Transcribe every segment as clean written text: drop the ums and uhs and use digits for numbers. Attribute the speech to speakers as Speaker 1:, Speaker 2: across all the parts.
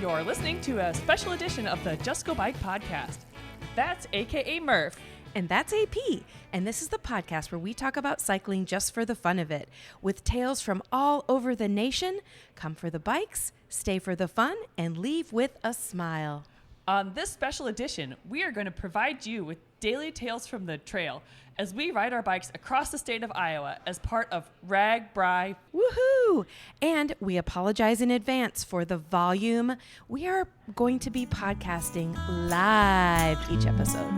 Speaker 1: You're listening to a special edition of the Just Go Bike podcast. That's AKA Murph.
Speaker 2: And that's AP. And this is the podcast where we talk about cycling just for the fun of it. With tales from all over the nation. Come for the bikes, stay for the fun, and leave with a smile.
Speaker 1: On this special edition, we are going to provide you with daily tales from the trail as we ride our bikes across the state of Iowa as part of RAGBRAI.
Speaker 2: Woohoo! And we apologize in advance for the volume. We are going to be podcasting live each episode.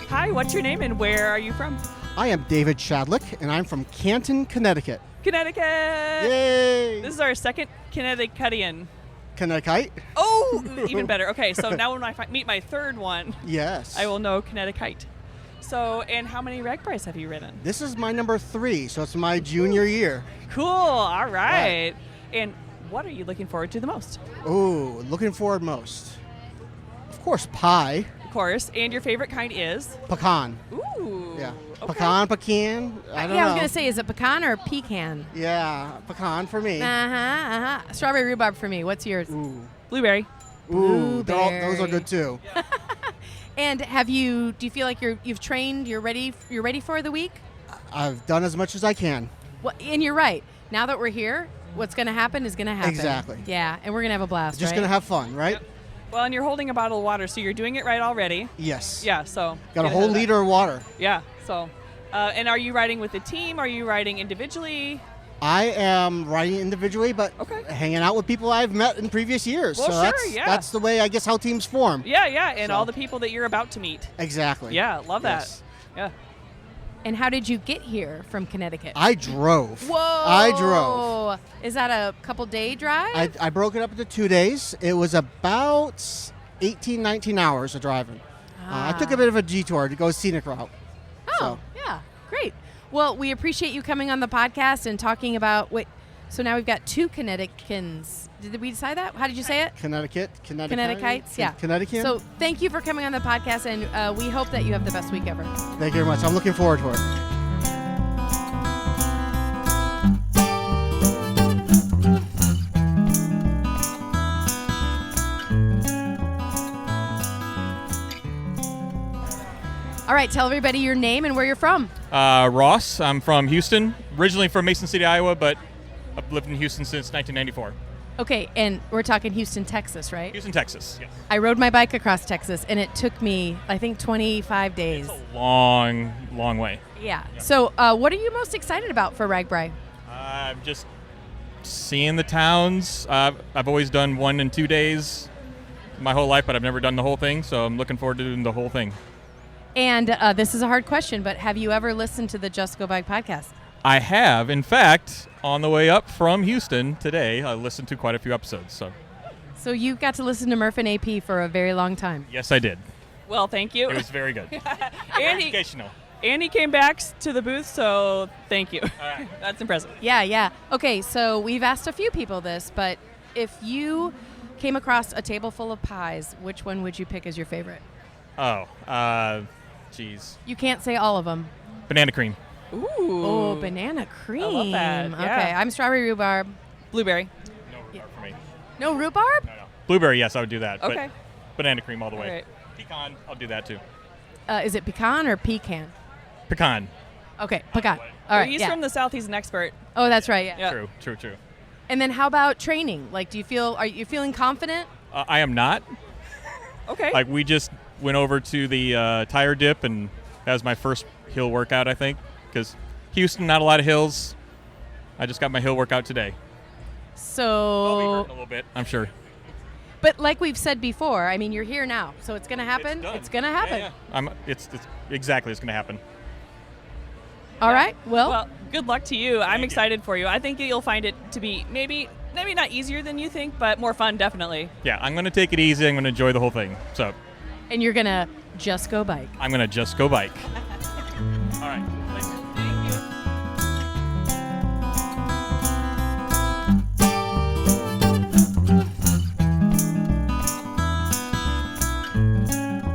Speaker 1: Hi, what's your name and where are you from?
Speaker 3: I am David Shadlick, and I'm from Canton, Connecticut.
Speaker 1: Connecticut!
Speaker 3: Yay!
Speaker 1: This is our second Connecticutian.
Speaker 3: Connecticut?
Speaker 1: Oh, even better. Okay, so now when I meet my third one,
Speaker 3: Yes.
Speaker 1: I will know Connecticut. So, and how many RAGBRAIs have you ridden?
Speaker 3: This is my number 3, so it's my junior year.
Speaker 1: Cool, all right. And what are you looking forward to the most?
Speaker 3: Ooh, looking forward most. Of course, pie.
Speaker 1: Of course, and your favorite kind is?
Speaker 3: Pecan.
Speaker 1: Ooh.
Speaker 3: Yeah.
Speaker 1: Okay.
Speaker 3: Pecan. I don't know.
Speaker 2: I was going to say, is it pecan or pecan?
Speaker 3: Yeah, pecan for me.
Speaker 2: Strawberry rhubarb for me. What's yours?
Speaker 3: Ooh.
Speaker 1: Blueberry.
Speaker 3: Ooh, those are
Speaker 2: Blueberry.
Speaker 3: good too.
Speaker 2: And do you feel like you've trained, you're ready for the week?
Speaker 3: I've done as much as I can.
Speaker 2: Well, and you're right. Now that we're here, what's going to happen is going to happen.
Speaker 3: Exactly.
Speaker 2: Yeah, and we're going to have a blast,
Speaker 3: Just
Speaker 2: right?
Speaker 3: going to have fun, right?
Speaker 1: Yep. Well, and you're holding a bottle of water, so you're doing it right already.
Speaker 3: Yes.
Speaker 1: Yeah, so.
Speaker 3: Got a
Speaker 1: get
Speaker 3: whole
Speaker 1: ahead of that.
Speaker 3: liter of water.
Speaker 1: Yeah, so. And are you riding with a team? Are you riding individually?
Speaker 3: I am riding individually, but
Speaker 1: Okay.
Speaker 3: hanging out with people I've met in previous years.
Speaker 1: Well,
Speaker 3: so
Speaker 1: sure, yeah.
Speaker 3: that's the way, I guess, how teams form.
Speaker 1: Yeah, and
Speaker 3: So.
Speaker 1: all the people that you're about to meet.
Speaker 3: Exactly.
Speaker 1: Yeah, love that.
Speaker 3: Yes.
Speaker 1: Yeah.
Speaker 2: And how did you get here from Connecticut?
Speaker 3: I drove.
Speaker 2: Whoa!
Speaker 3: I drove.
Speaker 2: Is that a couple day drive?
Speaker 3: I broke it up into 2 days. It was about 18, 19 hours of driving. I took a bit of a detour to go scenic route.
Speaker 2: Oh,
Speaker 3: So.
Speaker 2: yeah, great. Well, we appreciate you coming on the podcast and talking about So now we've got 2 Connecticutans. Did we decide that? How did you say it?
Speaker 3: Connecticut.
Speaker 2: Connecticuts, yeah.
Speaker 3: Connecticut.
Speaker 2: So thank you for coming on the podcast, and we hope that you have the best week ever.
Speaker 3: Thank you very much. I'm looking forward to it.
Speaker 2: All right, tell everybody your name and where you're from.
Speaker 4: Ross. I'm from Houston, originally from Mason City, Iowa, but I've lived in Houston since 1994.
Speaker 2: Okay, and we're talking Houston, Texas, right?
Speaker 4: Houston, Texas, yes.
Speaker 2: I rode my bike across Texas, and it took me, I think, 25 days.
Speaker 4: It's a long, long way.
Speaker 2: Yeah. So what are you most excited about for RAGBRAI?
Speaker 4: Just seeing the towns. I've always done 1 and 2 days my whole life, but I've never done the whole thing, so I'm looking forward to doing the whole thing.
Speaker 2: And this is a hard question, but have you ever listened to the Just Go Bike podcast?
Speaker 4: I have. In fact, on the way up from Houston today, I listened to quite a few episodes.
Speaker 2: So you got to listen to Murph and AP for a very long time.
Speaker 4: Yes, I did.
Speaker 1: Well, thank you.
Speaker 4: It was very good.
Speaker 1: and,
Speaker 4: Educational.
Speaker 1: he came back to the booth, so thank you.
Speaker 4: All right.
Speaker 1: That's impressive.
Speaker 2: Yeah. Okay, so we've asked a few people this, but if you came across a table full of pies, which one would you pick as your favorite?
Speaker 4: Geez.
Speaker 2: You can't say all of them.
Speaker 4: Banana cream.
Speaker 1: Ooh.
Speaker 2: Oh, banana cream.
Speaker 1: I love that, yeah.
Speaker 2: Okay, I'm strawberry rhubarb.
Speaker 1: Blueberry.
Speaker 4: No rhubarb for me.
Speaker 2: No rhubarb?
Speaker 4: No. Blueberry, yes, I would do that.
Speaker 1: Okay.
Speaker 4: But banana cream all the way.
Speaker 1: All right.
Speaker 4: Pecan, I'll do that too.
Speaker 2: Is it pecan or pecan?
Speaker 4: Pecan.
Speaker 2: Okay, pecan. All right,
Speaker 1: He's
Speaker 2: yeah.
Speaker 1: from the South. He's an expert.
Speaker 2: Oh, that's right, yeah.
Speaker 1: Yeah.
Speaker 4: True.
Speaker 2: And then how about training? Like, are you feeling confident?
Speaker 4: I am not.
Speaker 1: Okay.
Speaker 4: Like, we just went over to the tire dip, and that was my first hill workout, I think, because Houston, not a lot of hills. I just got my hill workout today. I'll be
Speaker 2: So,
Speaker 4: hurting a little bit, I'm sure.
Speaker 2: but like we've said before, I mean, you're here now, so it's going to happen.
Speaker 4: It's done.
Speaker 2: It's going to happen.
Speaker 4: Yeah. It's exactly, it's going to happen.
Speaker 2: All right,
Speaker 1: Well, good luck to you. I'm excited for you. I think you'll find it to be maybe not easier than you think, but more fun, definitely.
Speaker 4: Yeah, I'm going to take it easy. I'm going to enjoy the whole thing. So
Speaker 2: and you're going to just go bike.
Speaker 4: I'm going to just go bike. All right. Thank you.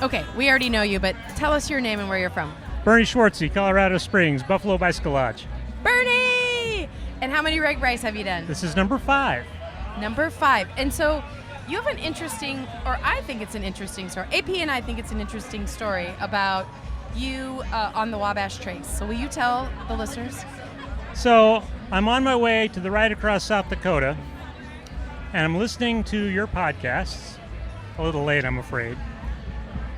Speaker 2: Okay, we already know you, but tell us your name and where you're from.
Speaker 5: Bernie Schwartzy, Colorado Springs, Buffalo Bicycle Lodge.
Speaker 2: Bernie! And how many RAGBRAIs have you done?
Speaker 5: This is number 5.
Speaker 2: Number 5. And so you have an interesting, or I think it's an interesting story. AP and I think it's an interesting story about you on the Wabash Trace. So will you tell the listeners?
Speaker 5: So I'm on my way to the ride across South Dakota, and I'm listening to your podcasts. A little late, I'm afraid.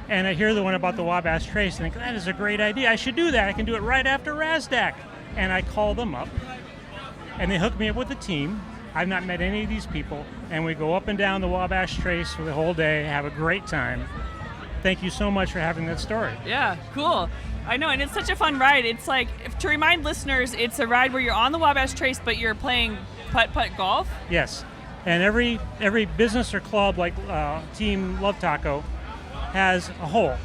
Speaker 5: And I hear the one about the Wabash Trace and think, that is a great idea. I should do that. I can do it right after RASDAC. And I call them up, and they hook me up with a team. I've not met any of these people, and we go up and down the Wabash Trace for the whole day, have a great time. Thank you so much for having that story.
Speaker 1: Yeah, cool. I know, and it's such a fun ride. It's like, to remind listeners, it's a ride where you're on the Wabash Trace, but you're playing putt-putt golf.
Speaker 5: Yes, and every business or club like Team Love Taco has a hole,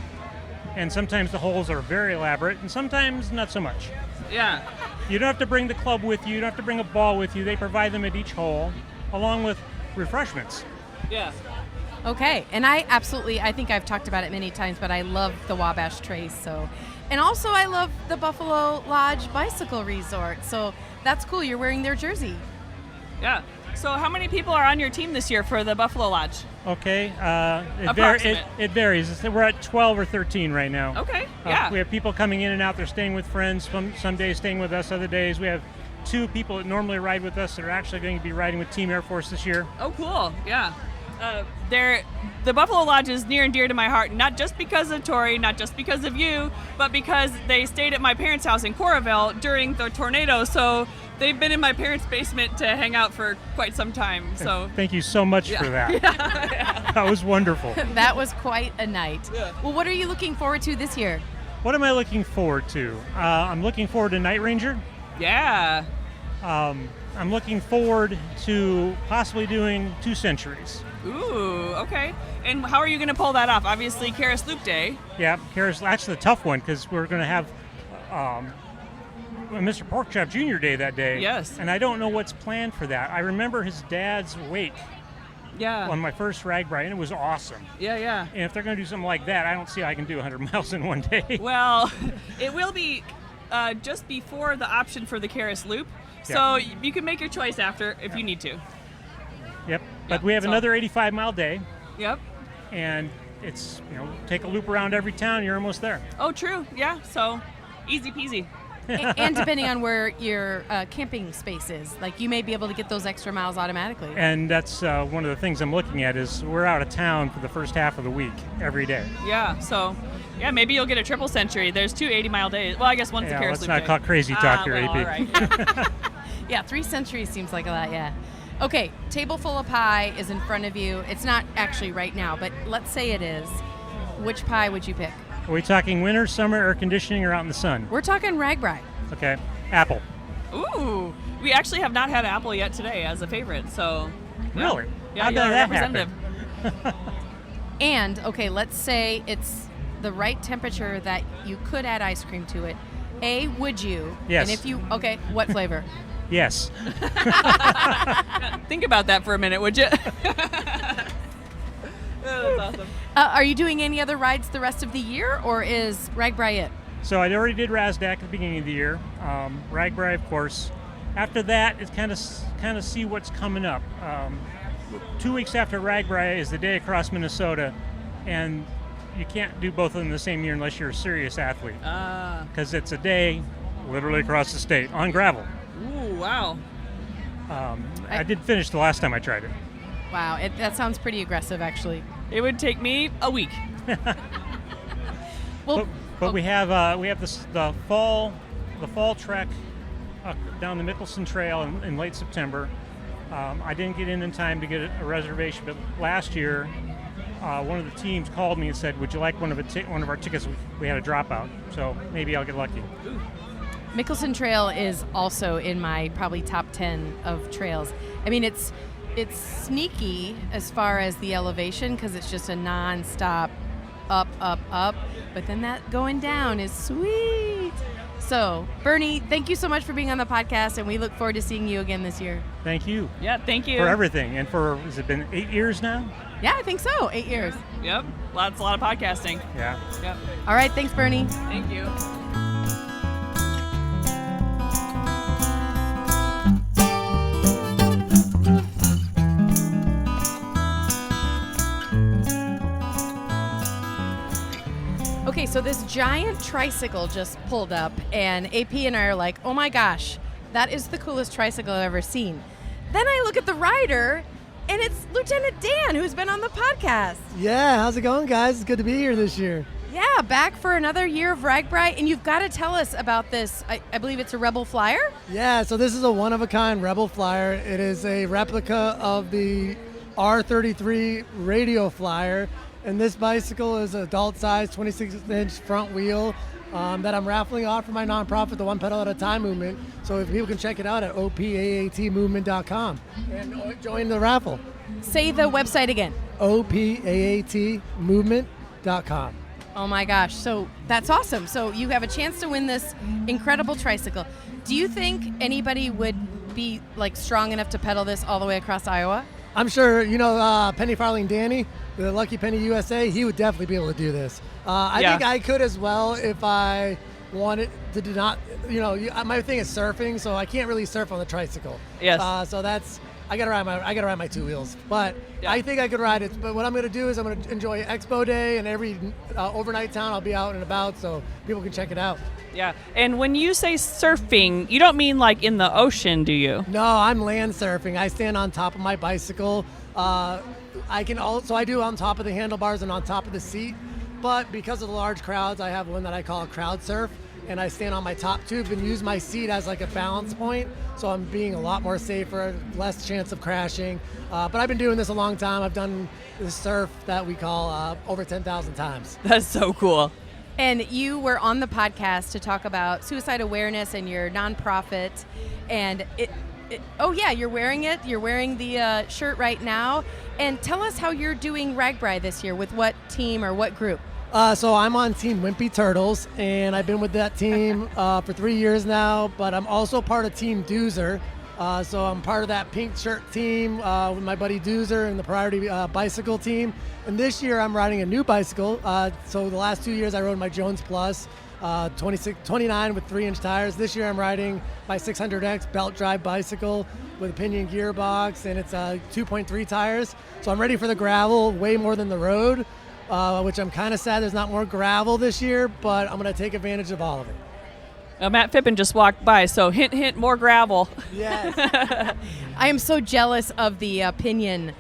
Speaker 5: and sometimes the holes are very elaborate, and sometimes not so much.
Speaker 1: Yeah.
Speaker 5: You don't have to bring the club with you. You don't have to bring a ball with you. They provide them at each hole, along with refreshments.
Speaker 1: Yeah.
Speaker 2: Okay, and I think I've talked about it many times, but I love the Wabash Trace. So, and also I love the Buffalo Lodge Bicycle Resort. So that's cool. You're wearing their jersey.
Speaker 1: Yeah. So how many people are on your team this year for the Buffalo Lodge?
Speaker 5: Okay,
Speaker 1: Approximate.
Speaker 5: it varies. We're at 12 or 13 right now.
Speaker 1: Okay, yeah.
Speaker 5: We have people coming in and out. They're staying with friends. Some days staying with us. Other days we have 2 people that normally ride with us that are actually going to be riding with Team Air Force this year.
Speaker 1: Oh, cool. Yeah. The Buffalo Lodge is near and dear to my heart, not just because of Tori, not just because of you, but because they stayed at my parents' house in Coralville during the tornado. So they've been in my parents' basement to hang out for quite some time. So
Speaker 5: Thank you so much for that. That was wonderful.
Speaker 2: That was quite a night.
Speaker 1: Yeah.
Speaker 2: Well, what are you looking forward to this year?
Speaker 5: What am I looking forward to? I'm looking forward to Night Ranger.
Speaker 1: yeah.
Speaker 5: I'm looking forward to possibly doing 2 centuries.
Speaker 1: Ooh, okay. And how are you going to pull that off? Obviously, Karis Loop Day.
Speaker 5: Yeah, Karis, that's the tough one because we're going to have Mr. Porkchop Jr. Day that day.
Speaker 1: Yes.
Speaker 5: And I don't know what's planned for that. I remember his dad's wake
Speaker 1: Yeah.
Speaker 5: on my first RAGBRAI, and it was awesome.
Speaker 1: Yeah.
Speaker 5: And if they're going to do something like that, I don't see how I can do 100 miles in one day.
Speaker 1: Well, it will be just before the option for the Karis Loop. So you can make your choice after if you need to.
Speaker 5: Yep. But
Speaker 1: Yeah,
Speaker 5: we have
Speaker 1: so-
Speaker 5: another 85-mile day,
Speaker 1: Yep.
Speaker 5: and it's, take a loop around every town, you're almost there.
Speaker 1: Oh, true. Yeah. So easy peasy.
Speaker 2: And depending on where your camping space is, like you may be able to get those extra miles automatically.
Speaker 5: And that's one of the things I'm looking at is we're out of town for the first half of the week every day.
Speaker 1: Yeah. So, yeah, maybe you'll get a triple century. There's 2 80-mile days. Well, I guess one's the
Speaker 5: Yeah,
Speaker 1: Karis
Speaker 5: let's
Speaker 1: Loop
Speaker 5: not
Speaker 1: day.
Speaker 5: talk crazy talk here,
Speaker 1: well,
Speaker 5: AP.
Speaker 1: All right.
Speaker 2: Yeah, 3 centuries seems like a lot, yeah. Okay, table full of pie is in front of you. It's not actually right now, but let's say it is. Which pie would you pick?
Speaker 5: Are we talking winter, summer, air conditioning, or out in the sun?
Speaker 2: We're talking RAGBRAI.
Speaker 5: Okay, apple.
Speaker 1: Ooh, we actually have not had apple yet today as a favorite. So. yeah.
Speaker 5: Really?
Speaker 1: Yeah,
Speaker 5: How
Speaker 1: you're
Speaker 5: did
Speaker 1: a
Speaker 5: that
Speaker 1: representative.
Speaker 5: happen?
Speaker 2: And, okay, let's say it's the right temperature that you could add ice cream to it. A, would you?
Speaker 5: Yes.
Speaker 2: And if you, okay, what flavor?
Speaker 5: Yes.
Speaker 1: Think about that for a minute, would you? That's awesome.
Speaker 2: Are you doing any other rides the rest of the year, or is RAGBRAI it?
Speaker 5: So I already did RASDAC at the beginning of the year. RAGBRAI, of course. After that, it's kind of see what's coming up. 2 weeks after RAGBRAI is the day across Minnesota, and you can't do both of them the same year unless you're a serious athlete, because it's a day literally across the state on gravel.
Speaker 1: Ooh, wow.
Speaker 5: I did finish the last time I tried it.
Speaker 2: Wow, that sounds pretty aggressive, actually.
Speaker 1: It would take me a week.
Speaker 2: Well,
Speaker 5: But we have the fall trek down the Mickelson Trail in late September. I didn't get in time to get a reservation, but last year one of the teams called me and said, "Would you like one of our tickets?" We had a dropout, so maybe I'll get lucky.
Speaker 2: Mickelson Trail is also in my probably top 10 of trails. I mean, it's sneaky as far as the elevation because it's just a non-stop up, but then that going down is sweet. So, Bernie, thank you so much for being on the podcast, and we look forward to seeing you again this year.
Speaker 5: Thank you
Speaker 1: Yeah, thank you.
Speaker 5: for everything, and has it been 8 years now?
Speaker 2: Yeah, I think so. 8 years.
Speaker 1: Yep. That's a lot of podcasting.
Speaker 5: Yeah.
Speaker 1: Yep.
Speaker 2: All right, thanks, Bernie.
Speaker 1: Thank you.
Speaker 2: Okay, so this giant tricycle just pulled up, and AP and I are like, oh my gosh, that is the coolest tricycle I've ever seen. Then I look at the rider, and it's Lieutenant Dan, who's been on the podcast.
Speaker 6: Yeah, how's it going, guys? It's good to be here this year.
Speaker 2: Yeah, back for another year of RAGBRAI, and you've got to tell us about this. I believe it's a Rebel Flyer?
Speaker 6: Yeah, so this is a one-of-a-kind Rebel Flyer. It is a replica of the R33 Radio Flyer, and this bicycle is an adult-sized 26-inch front wheel that I'm raffling off for my nonprofit, the One Pedal at a Time movement. So if people can check it out at opaatmovement.com and join the raffle.
Speaker 2: Say the website again.
Speaker 6: opaatmovement.com.
Speaker 2: Oh my gosh, so that's awesome. So you have a chance to win this incredible tricycle. Do you think anybody would be like strong enough to pedal this all the way across Iowa?
Speaker 6: I'm sure, Penny Farthing Danny, the Lucky Penny USA, he would definitely be able to do this. I think I could as well if I wanted to do not, my thing is surfing, so I can't really surf on the tricycle.
Speaker 1: Yes.
Speaker 6: So that's, I gotta ride my two wheels. But I think I could ride it. But what I'm gonna do is I'm gonna enjoy Expo Day, and every overnight town I'll be out and about so people can check it out.
Speaker 1: Yeah. And when you say surfing, you don't mean like in the ocean, do you?
Speaker 6: No, I'm land surfing. I stand on top of my bicycle. I do on top of the handlebars and on top of the seat. But because of the large crowds, I have one that I call a crowd surf, and I stand on my top tube and use my seat as like a balance point. So I'm being a lot more safer, less chance of crashing. But I've been doing this a long time. I've done this surf that we call over 10,000 times.
Speaker 1: That's so cool.
Speaker 2: And you were on the podcast to talk about suicide awareness and your nonprofit. And you're wearing it. You're wearing the shirt right now. And tell us how you're doing RAGBRAI this year. With what team or what group?
Speaker 6: So I'm on Team Wimpy Turtles, and I've been with that team for 3 years now. But I'm also part of Team Doozer. So I'm part of that pink shirt team with my buddy Doozer and the Priority Bicycle team. And this year I'm riding a new bicycle. So the last 2 years I rode my Jones Plus 29 with 3-inch tires. This year I'm riding my 600X belt drive bicycle with a pinion gearbox, and it's 2.3 tires. So I'm ready for the gravel way more than the road, which I'm kind of sad there's not more gravel this year, but I'm going to take advantage of all of it.
Speaker 1: Matt Phippen just walked by, so hint, hint, more gravel.
Speaker 6: Yes.
Speaker 2: I am so jealous of the pinion.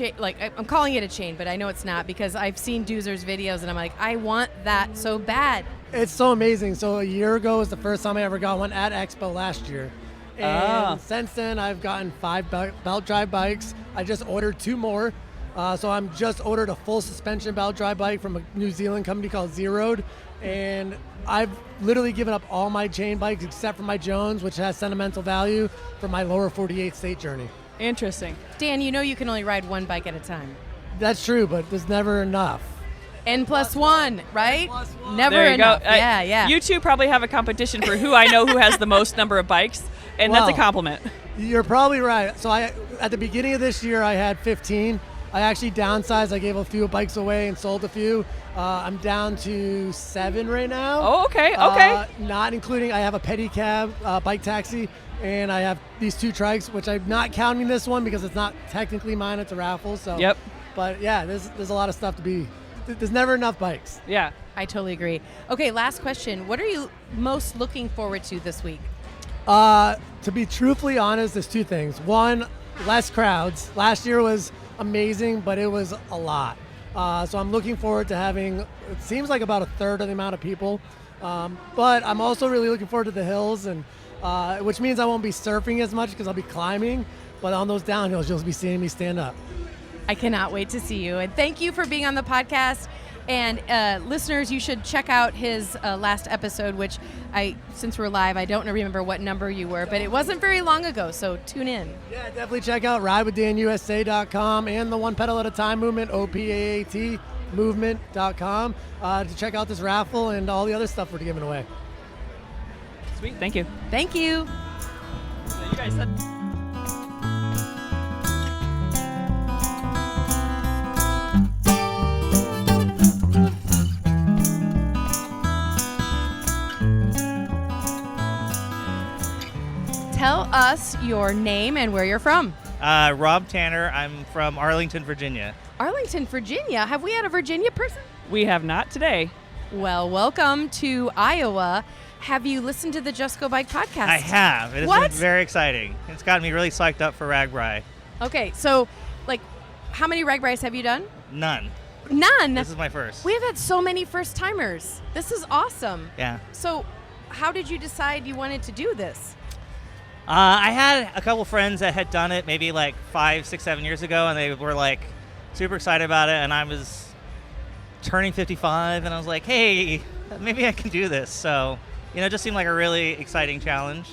Speaker 2: I'm calling it a chain, but I know it's not because I've seen Doozer's videos, and I'm like, I want that so bad.
Speaker 6: It's so amazing. So a year ago was the first time I ever got one at Expo last year. And since then, I've gotten 5 belt drive bikes. I just ordered 2 more. So I'm just ordered a full suspension belt drive bike from a New Zealand company called Zeroed. And I've literally given up all my chain bikes except for my Jones, which has sentimental value for my lower 48 state journey.
Speaker 1: Interesting.
Speaker 2: Dan, you can only ride one bike at a time.
Speaker 6: That's true, but there's never enough.
Speaker 2: N+1, right?
Speaker 6: N+1.
Speaker 2: Never
Speaker 1: There you
Speaker 2: enough.
Speaker 1: go.
Speaker 2: Yeah.
Speaker 1: You two probably have a competition for who I know who has the most number of bikes, and that's a compliment.
Speaker 6: You're probably right. So at the beginning of this year, I had 15. I actually downsized. I gave a few bikes away and sold a few. I'm down to 7 right now.
Speaker 1: Oh, okay.
Speaker 6: Not including, I have a pedicab bike taxi, and I have these 2 trikes, which I'm not counting this one because it's not technically mine. It's a raffle. So.
Speaker 1: Yep.
Speaker 6: But yeah, there's a lot of stuff to be. There's never enough bikes.
Speaker 1: Yeah.
Speaker 2: I totally agree. Okay, last question. What are you most looking forward to this week?
Speaker 6: To be truthfully honest, there's 2 things. One, less crowds. Last year was amazing, but it was a lot. So I'm looking forward to having, it seems like about a third of the amount of people. But I'm also really looking forward to the hills, and which means I won't be surfing as much because I'll be climbing. But on those downhills, you'll be seeing me stand up.
Speaker 2: I cannot wait to see you. And thank you for being on the podcast. And listeners, you should check out his last episode, which since we're live, I don't remember what number you were, but it wasn't very long ago, so tune in.
Speaker 6: Yeah, definitely check out ridewithdanusa.com and the One Pedal at a Time movement, OPAAT movement.com, to check out this raffle and all the other stuff we're giving away.
Speaker 1: Sweet. Thank you.
Speaker 2: Thank you.
Speaker 1: So you guys said.
Speaker 2: us your name and where you're from.
Speaker 7: Rob Tanner. I'm from Arlington, Virginia.
Speaker 2: Arlington, Virginia. Have we had a Virginia person?
Speaker 1: We have not today.
Speaker 2: Well, welcome to Iowa. Have you listened to the Just Go Bike podcast?
Speaker 7: I have. It has
Speaker 2: What?
Speaker 7: been very exciting. It's gotten me really psyched up for RAGBRAI.
Speaker 2: Okay, so, how many RAGBRAIs have you done?
Speaker 7: None.
Speaker 2: None.
Speaker 7: This is my first.
Speaker 2: We have had so many first-timers. This is awesome.
Speaker 7: Yeah.
Speaker 2: So, how did you decide you wanted to do this?
Speaker 7: I had a couple friends that had done it maybe 5, 6, 7 years ago, and they were super excited about it, and I was turning 55, and I was like, hey, maybe I can do this. So, it just seemed like a really exciting challenge.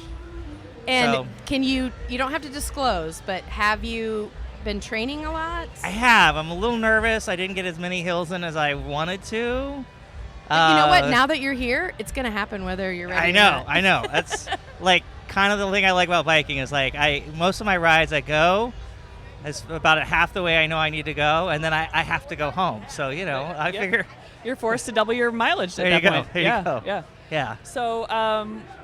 Speaker 2: And can you don't have to disclose, but have you been training a lot?
Speaker 7: I have. I'm a little nervous. I didn't get as many hills in as I wanted to.
Speaker 2: But you know what? Now that you're here, it's going to happen whether you're ready
Speaker 7: I know. That's kind of the thing I like about biking is most of my rides I go is about half the way I know I need to go, and then I have to go home. So, I figure.
Speaker 1: You're forced to double your mileage at
Speaker 7: There
Speaker 1: that
Speaker 7: you go.
Speaker 1: point.
Speaker 7: There you go.
Speaker 1: Yeah.
Speaker 7: Yeah.
Speaker 1: So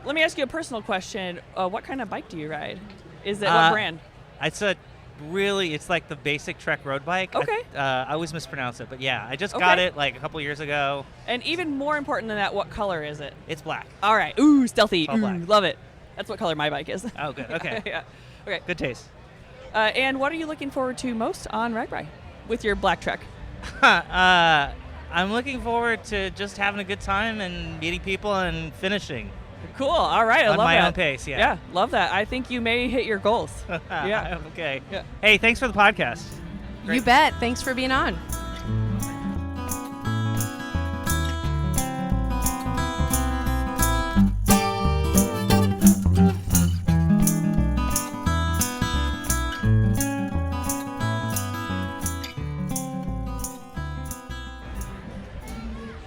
Speaker 1: let me ask you a personal question. What kind of bike do you ride? Is it what brand?
Speaker 7: It's like the basic Trek road bike.
Speaker 1: Okay.
Speaker 7: I always mispronounce it, but yeah, I just got it a couple years ago.
Speaker 1: And even more important than that, what color is it?
Speaker 7: It's black.
Speaker 1: All right. Ooh, stealthy.
Speaker 7: All black.
Speaker 1: Love it. That's what color my bike is.
Speaker 7: Oh, good. Okay.
Speaker 1: Yeah. Okay.
Speaker 7: Good taste.
Speaker 1: And what are you looking forward to most on RAGBRAI with your black Trek?
Speaker 7: I'm looking forward to just having a good time and meeting people and finishing.
Speaker 1: Cool. All right. I
Speaker 7: On
Speaker 1: love
Speaker 7: my
Speaker 1: that.
Speaker 7: own pace, yeah.
Speaker 1: Yeah, love that. I think you may hit your goals. Yeah.
Speaker 7: Okay.
Speaker 1: Yeah.
Speaker 7: Hey, thanks for the podcast.
Speaker 2: You bet. Thanks for being on.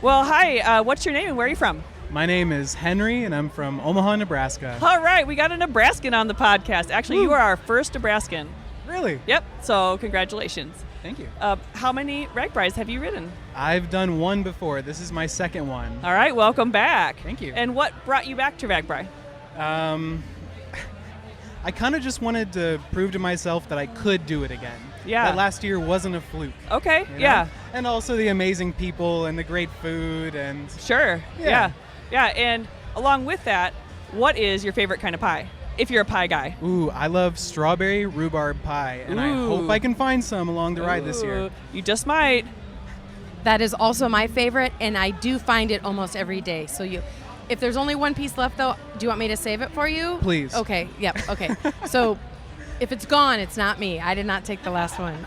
Speaker 1: Well, hi. What's your name and where are you from?
Speaker 8: My name is Henry, and I'm from Omaha, Nebraska.
Speaker 1: All right. We got a Nebraskan on the podcast. Actually, you are our first Nebraskan.
Speaker 8: Really?
Speaker 1: Yep. So congratulations.
Speaker 8: Thank you.
Speaker 1: How many RAGBRAIs have you ridden?
Speaker 8: I've done one before. This is my second one.
Speaker 1: All right. Welcome back.
Speaker 8: Thank you.
Speaker 1: And what brought you back to RAGBRAI?
Speaker 8: I kind of just wanted to prove to myself that I could do it again.
Speaker 1: Yeah.
Speaker 8: That last year wasn't a fluke.
Speaker 1: Okay.
Speaker 8: you know?
Speaker 1: Yeah.
Speaker 8: And also the amazing people and the great food and
Speaker 1: Sure.
Speaker 8: Yeah.
Speaker 1: Yeah. And along with that, what is your favorite kind of pie? If you're a pie guy.
Speaker 8: ooh, I love strawberry rhubarb pie, and I
Speaker 1: Ooh.
Speaker 8: hope I can find some along the ride this year.
Speaker 1: Ooh, you just might.
Speaker 2: That is also my favorite, and I do find it almost every day. So if there's only one piece left, though, do you want me to save it for you?
Speaker 8: Please.
Speaker 2: Okay. Yep. Okay. So if it's gone, it's not me. I did not take the last one.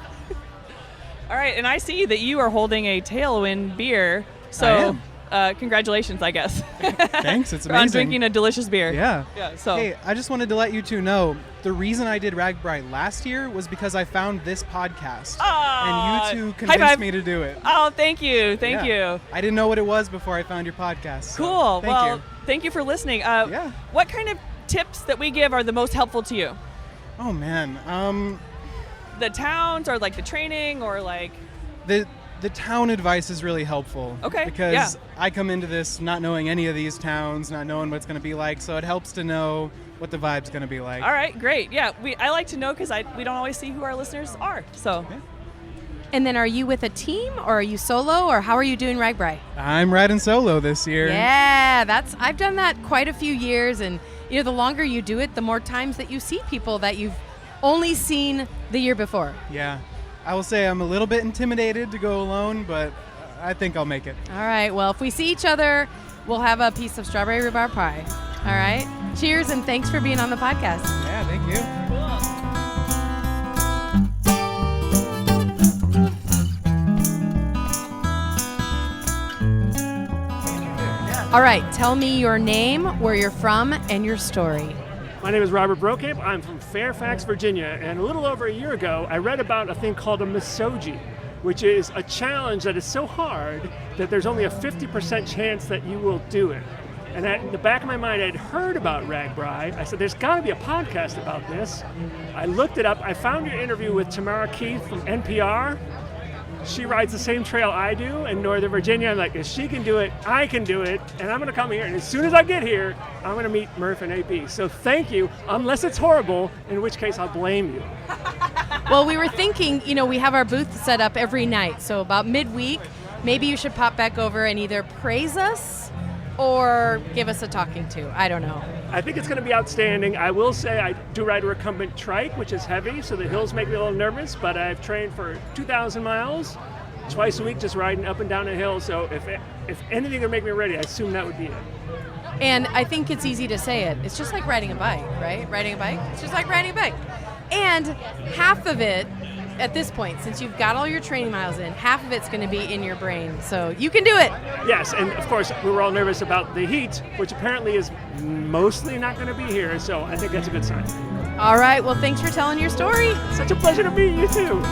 Speaker 1: All right. And I see that you are holding a Tailwind beer.
Speaker 8: I
Speaker 1: So
Speaker 8: am.
Speaker 1: congratulations, I guess.
Speaker 8: Thanks, it's
Speaker 1: On
Speaker 8: amazing.
Speaker 1: drinking a delicious beer.
Speaker 8: Yeah.
Speaker 1: Yeah. So.
Speaker 8: Hey, I just wanted to let you two know the reason I did RAGBRAI last year was because I found this podcast.
Speaker 1: Aw,
Speaker 8: And you two
Speaker 1: high
Speaker 8: convinced
Speaker 1: five.
Speaker 8: me to do it.
Speaker 1: Oh, thank you. Thank
Speaker 8: Yeah.
Speaker 1: you.
Speaker 8: I didn't know what it was before I found your podcast. so
Speaker 1: Cool.
Speaker 8: Thank
Speaker 1: Well,
Speaker 8: you.
Speaker 1: thank you for listening.
Speaker 8: Yeah.
Speaker 1: What kind of tips that we give are the most helpful to you?
Speaker 8: Oh man.
Speaker 1: The towns or like the training or like.
Speaker 8: The town advice is really helpful.
Speaker 1: Okay,
Speaker 8: Because
Speaker 1: yeah.
Speaker 8: I come into this not knowing any of these towns, not knowing what it's going to be like, so it helps to know what the vibe's going to be like.
Speaker 1: All right, great. Yeah, I like to know because we don't always see who our listeners are. So.
Speaker 8: Yeah.
Speaker 2: And then are you with a team, or are you solo, or how are you doing RAGBRAI?
Speaker 8: I'm riding solo this year.
Speaker 2: Yeah, I've done that quite a few years, and the longer you do it, the more times that you see people that you've only seen the year before.
Speaker 8: Yeah. I will say I'm a little bit intimidated to go alone, but I think I'll make it.
Speaker 2: All right, well, if we see each other, we'll have a piece of strawberry rhubarb pie. All right? Cheers, and thanks for being on the podcast.
Speaker 8: Yeah, thank you.
Speaker 2: All right, tell me your name, where you're from, and your story.
Speaker 9: My name is Robert Brokamp. I'm from Fairfax, Virginia, and a little over a year ago, I read about a thing called a misogi, which is a challenge that is so hard that there's only a 50% chance that you will do it. And in the back of my mind, I'd heard about RAGBRAI. I said, there's got to be a podcast about this. I looked it up. I found your interview with Tamara Keith from NPR, she rides the same trail I do in Northern Virginia. I'm like, if she can do it, I can do it, and I'm going to come here. And as soon as I get here, I'm going to meet Murph and AP. So thank you, unless it's horrible, in which case I'll blame you.
Speaker 2: Well, we were thinking, we have our booth set up every night. So about midweek, maybe you should pop back over and either praise us or give us a talking to. I don't know.
Speaker 9: I think it's going to be outstanding. I will say I do ride a recumbent trike, which is heavy, so the hills make me a little nervous, but I've trained for 2,000 miles, twice a week, just riding up and down a hill. So if anything would make me ready, I assume that would be it.
Speaker 2: And I think it's easy to say it. It's just like riding a bike, right? Riding a bike, it's just like riding a bike. And half of it, at this point, since you've got all your training miles in, half of it's going to be in your brain. So you can do it.
Speaker 9: Yes, and of course, we were all nervous about the heat, which apparently is mostly not going to be here. So I think that's a good sign.
Speaker 2: All right. Well, thanks for telling your story.
Speaker 9: Such a pleasure to meet you, too.